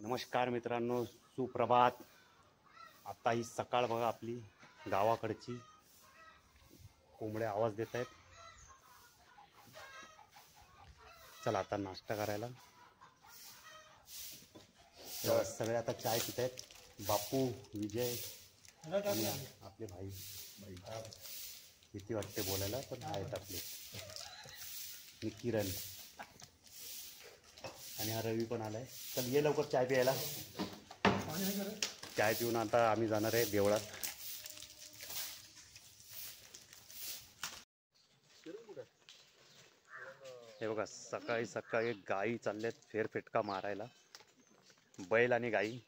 नमस्कार मित्रांनो, सुप्रभात। आता ही सकाळ बघा आपली गावाकडची। कोंबड्या आवाज देत आहेत। चला आता नाश्ता करायला। सगळे आता चाय पित आहेत। बापू, विजय आणि आपले भाई किती वाटते बोलायला, पण आहेत आपले किरण आणि हा रवी पण आलाय। चल ये लवकर चाय प्यायला। चाय पिऊन आता आम्ही जाणार आहे देवळात। हे बघा सकाळी सकाळी गाई चालल्यात फेरफेटका मारायला, बैल आणि गाई।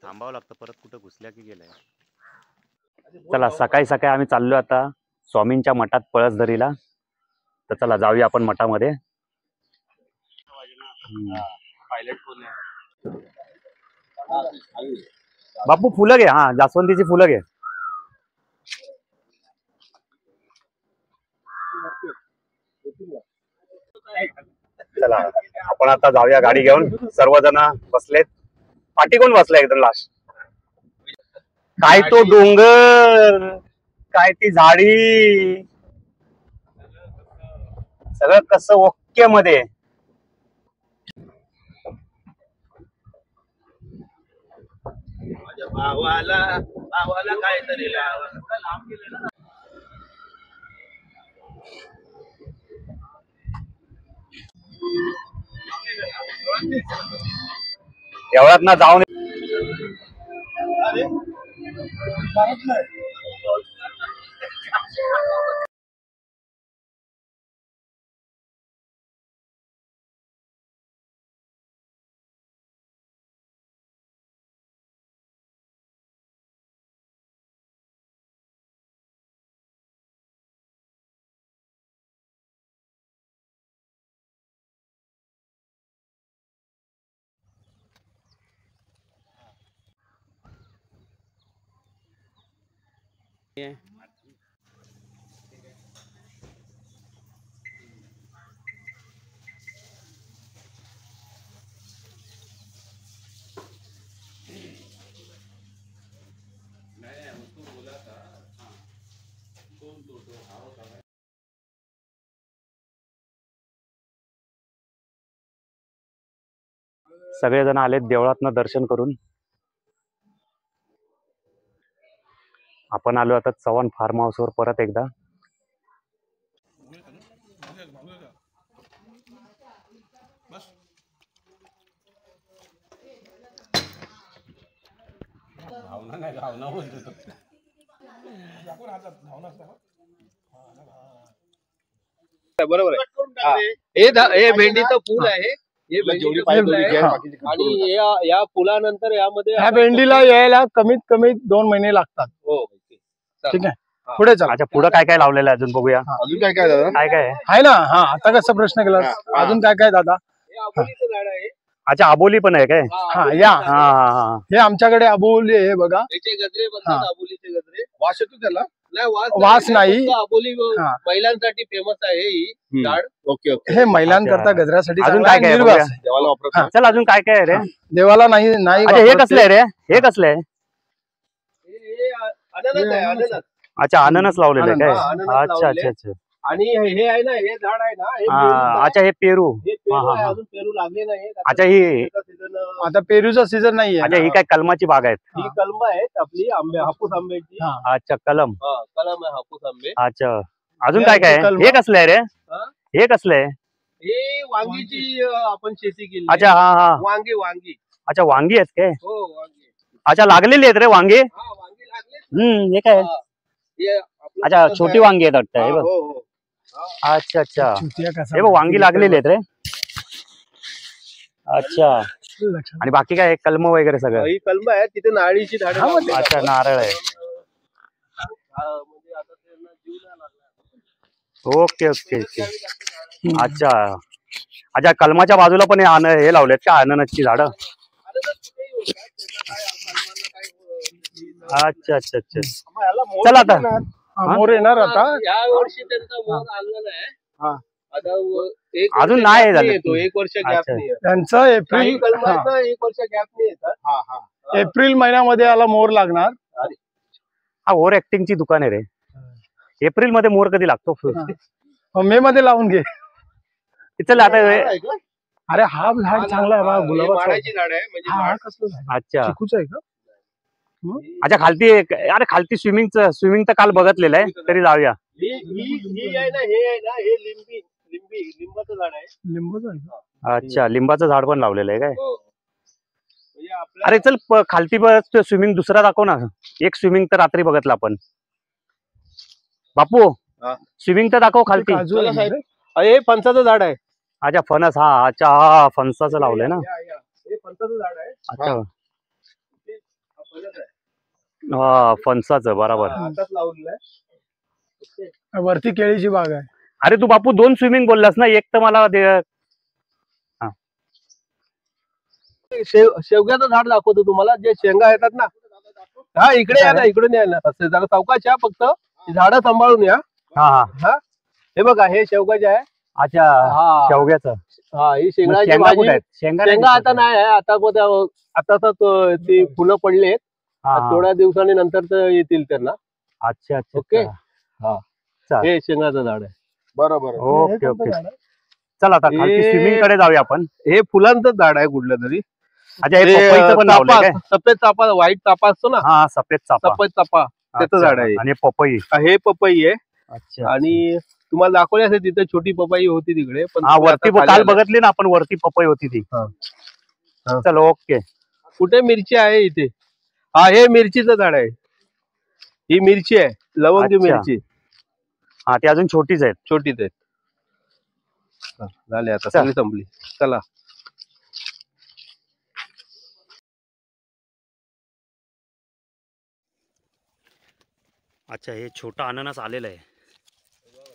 थांबावं लागतं, परत कुठं घुसल्या की गेलाय। चला सकाळी सकाळी आम्ही चाललो आता स्वामींच्या मठात पळसधरीला। तर चला जाऊया आपण मठामध्ये। बापू फुलं घे, हा जास्वंदीची फुलं घे। चला आपण आता जाऊया गाडी घेऊन। सर्वजण बसलेत। पाठी कोण बसलाय एकदम लास्ट? काय तो डोंगर, काय ती झाडी, सगळं कसं ओके मध्ये। भावाला काहीतरी एवढ्यात ना जाऊन सगळेजण आलेत देवळातनं दर्शन करून। आपण आलो आता चव्हाण फार्म हाऊस वर परत एकदा। बरोबर आहे। हे भेंडीचं फूल आहे, हे जेवढी पाहिजे आणि या फुलानंतर यामध्ये ह्या भेंडीला यायला कमीत कमी 2 महिने लागतात। हो ठीक आहे, पुढे चला। अच्छा पुढे काय काय लावलेलं आहे अजून बघूया। अजून काय काय दादा? काय काय आहे ना? हा आता कसा प्रश्न केला, अजून काय काय दादा? हे आबोलीचं झाड आहे। अच्छा आबोली पण आहे काय? हा या, हा हे आमच्याकडे आबोली आहे बघा। त्याचे गजरे बनतात, आबोलीचे गजरे। वास येतो त्याला? नाही वास नाही। आबोली महिलांसाठी फेमस आहे ही झाड। ओके ओके, हे महिलांकरता गजऱ्यासाठी अजून काय काय निर्वास आहे। देवाला वापरतात। चल अजून काय काय आहे रे? देवाला नाही अच्छा हे कसलं आहे रे? हे कसलं आहे? हे अननस आहे, अननस। अच्छा अननस लावलेलं आहे काय? अननस अच्छा लावलेले. अच्छा अच्छा आणि हे आहे ना, हे झाड आहे ना, हे पेरूचं आहे. अच्छा हे पेरू। हे पेरू आहे, अजून पेरू लागले नाही। अच्छा ही आता पेरूचा सीझन नाहीये। अच्छा ही काय कलमाची बाग आहेत? ही कलम आहेत आपली हापूस आंब्याची। अच्छा कलम। कलम आहे हापूस आंबे। अच्छा अजून काय काय आहे? हे कसलं आहे रे? हे कसलं आहे? हे वांगीची आपण शेती केली। अच्छा हा हा वांगी वांगी। अच्छा वांगी आहेत काय? हो वांगी। अच्छा लागलेली आहेत रे वांगी? हा वांगी लागले। हे काय? हे आपलं अच्छा छोटी वांगी आहेत वाटतं हे बघ। हो हो। अच्छा अच्छा हे बघ वांगी लागलेली आहेत रे। अच्छा आणि बाकी काय कलम वगैरे सगळं? ही कलम आहे, तिथे नारळीची झाडं लावली आहेत। अच्छा नारळ आहे। म्हणजे आता त्यांना जीव नाही लागला। ओके ओके ओके अच्छा अच्छा कलमाच्या बाजूला पण हे लावलेत का अननसची झाडं? अननस कुठेही अच्छा अच्छा अच्छा. चला आता. मोर येणार आता. या वर्षी त्यांचा मोर आलेला आहे. हा. आता एक अजून वर्ष नाही gap झालं. येतो, एक वर्ष गॅप अच्छा. नाही येत. त्यांचं काही एप्रिल कलमाचं एक वर्ष गॅप नाही येतात. एप्रिल महिन्यामध्ये याला मोर लागणार. हा ओव्हर ऍक्टिंगची दुकान आहे रे. एप्रिल मध्ये मोर कधी लागतो? मे मध्ये लावून घे. चल आता. अरे हा झाड चांगला आहे बा, गुलाबाचं. माडाची झाड आहे म्हणजे हा झाड. कसलं झाड? अच्छा चिकूचं आहे का? अच्छा. खालती अरे खालती स्विमिंग तर काल बघितलेलं आहे. तरी जाऊया. ही आहे ना, हे आहे ना, हे लिंबाचं झाड आहे. लिंबूचं आहे का? अच्छा लिंबाचं झाड पण लावलेलं आहे काय? हो. म्हणजे आपल्या अरे चल खालती बघ स्विमिंग दुसरा दाखव ना. एक स्विमिंग तर रात्री बघितलं आपण. बापू हा. स्विमिंग तर दाखव खालती. काजू आहे साहेब. ना? हे फणसाचं झाड आहे. अच्छा फणस. हा अच्छा हा फणसाचं लावलंय ना. हे फणसाचं झाड आहे. अच्छा. हे फणस आहे. हा फणसाचं बरोबर. आताच लावलेलं आहे. वरती केळीची बाग आहे. अरे तू बापू 2 स्विमिंग बोललास ना. एक तर मला शेवग्याचं झाड दाखवतो तुम्हाला. जे शेंगा येतात ना. हा इकडे या ना, इकडून या ना. असं जरा चौकाश या, फक्त झाडं सांभाळून या. हा हा हा हे बघा, हे शेवगाचे आहे. अच्छा हा शेवग्याचं. हा ही शेंगाची शेंगा भाजी. कुठे आहेत? शेंगा शेंगा आता नाही आहे. आता ती फुलं पडलेत. थोड्या दिवसांनी नंतर तर येतील त्यांना. अच्छा अच्छा. ओके. हा. हे शेंगाचं झाड आहे. बरोबर. Okay okay. चल आता खालती स्विमिंग कडे जाऊया आपण. हे फुलांचं झाड आहे कुठलं तरी. अच्छा हे पपईचं पण लावलंय काय? सफेद चाफा, व्हाईट चाफा असतो ना. हा सफेद चाफा. सफेद चाफा त्याचं अच्छा. झाड आहे. आणि पपई. हे पपई आहे. अच्छा. आणि तुम्हाला दाखवले असेल तिथे छोटी पपई होती तिकडे. पण हा तुम्ही वरती आता खाली काल आलाय. बघितली ना आपण. वरती पपई होती ती. हा. हा. चल ओके. कुठे मिरची आहे इथे? हा हे मिरचीचं झाड आहे. ही मिरची आहे, लवंगी अच्छा. मिरची. हा ती अजून छोटीच आहेत. छोटीच आहेत. झाले आता चल. सगळी संपली. चला. अच्छा हे छोटा अननस आलेलं आहे.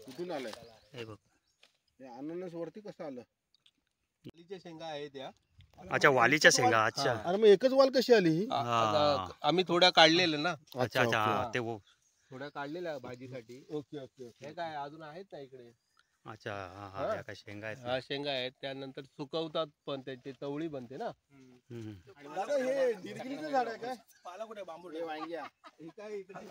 कुठून आलंय? हे बघ. हे अननस वरती कसं आलं? वालीच्या शेंगा आहेत त्या. अच्छा वालीच्या शेंगा. अच्छा. अरे मग एकच वाल कशी आली ही? हा. आम्ही थोड्या काढलेल्या ना. अच्छा अच्छा. हा, ते थोड्या काढलेल्या भाजीसाठी. Okay okay. हे काय अजून आहेत ना इकडे. अच्छा हा हा त्या काय शेंगा आहेत. हा शेंगा आहेत. त्यानंतर सुकवतात पण त्याची चवळी बनते ना. दादा हे निरगिरीचं झाड आहे काय? पाला कुठे? बांबू वांग्या. हे काय इकडे?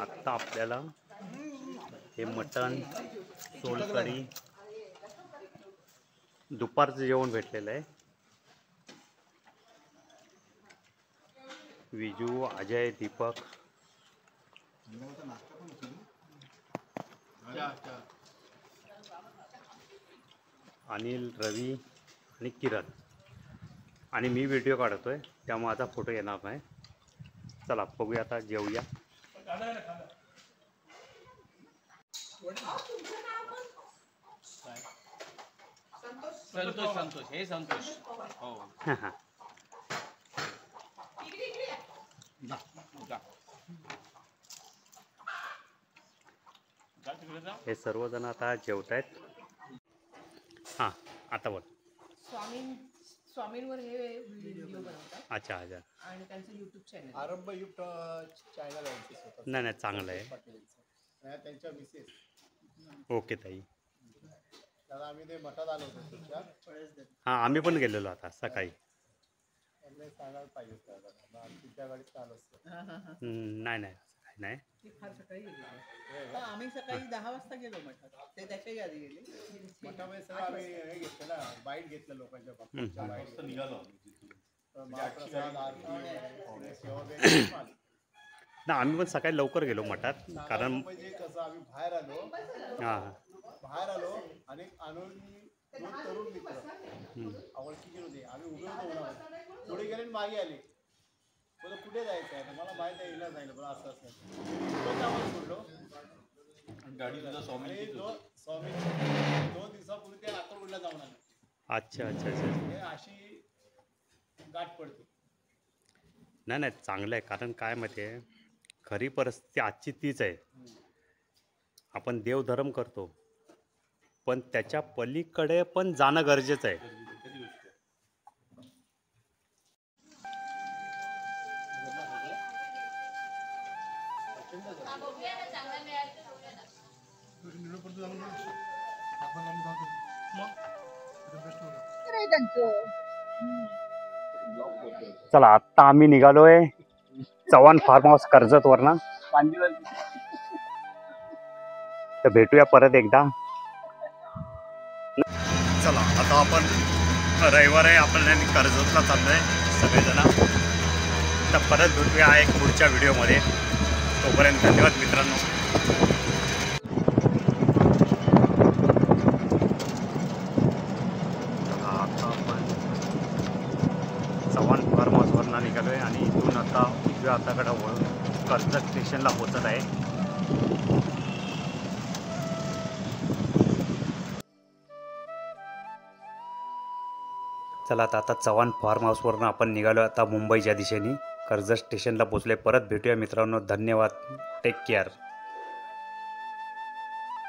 आत्ता आपल्याला हे मटण सोलकढी दुपारचं जेवण भेटलेलं आहे. विजू, अजय, दीपक अनिल, रवी आणि किरण आणि मी व्हिडिओ काढतोय त्यामुळे आता फोटो येणार नाही. चला बघूया आता जेवूया. संतोष संतोष हे संतोष. हो. हे सर्वजण आता जेवत आहेत. हां आता बोल. स्वामींवर हे व्हिडिओ बनवतात. अच्छा अच्छा. आणि त्यांचं युट्यूब चॅनल आरंभ युट्यूब चॅनल आहे स्वतःचं. नाही नाही चांगलं आहे. पाटीलचं. त्यांच्या मिसेस. ओके ताई. दादा आम्ही ते मठात आलो होतो तुमच्या. हां आम्ही पण गेलेलो आता सकाळी. सांगायला पाहिजे होतं. आमच्या गाडीत आलो असतो. नाही नाही नाही. ती फार सकाळी गेली. आम्ही सकाळी 10 वाजता गेलो मठात. ते त्याच्याही आधी गेले. मठामध्ये सगळं आम्ही हे घेतलं ना, बाईट घेतलं लोकांच्या बाईट निघालो. ना आम्ही पण सकाळी लवकर गेलो मठात कारण म्हणजे कसं आम्ही बाहेर आलो. बाहेर आलो आणि दोन तरुण मित्र आवडती गेलो होते. आम्ही उभे होतो पुढे गेले मागे आले. बोल कुठे जायचं आहे मला माहिती आहे हिला जायला बरं असं असं सोडलो गाडी स्वामी 2 दिवसापूर्वी ते लातूरला जाऊन आले. अच्छा अच्छा अच्छा. हे अशी गाठ पडते. नाही नाही चांगलं आहे कारण काय माहिती आहे खरी परिस्थिती आजची तीच आहे. आपण देवधर्म करतो पण त्याच्या पलीकडे पण जाणं गरजेचं आहे. चला आता आम्ही निघालोय चव्हाण फार्म हाऊस कर्जत वरना. तर भेटूया परत एकदा. चला आता आपण रविवार आहे आपण कर्जतला चाललोय सगळेजण. तर परत भेटूया एक पुढच्या व्हिडिओमध्ये. तोपर्यंत धन्यवाद मित्रांनो. आता आपण चव्हाण फार्म हाऊसवरनं निघालो आहे आणि इथून आता उजव्या हाताकडे वळून कर्जत स्टेशनला पोचत आहे. चला आता चव्हाण फार्म हाऊसवरनं आपण निघालो आता मुंबईच्या दिशेने. कर्जत स्टेशनला पोचले. परत भेटूया मित्रांनो. धन्यवाद. Take care.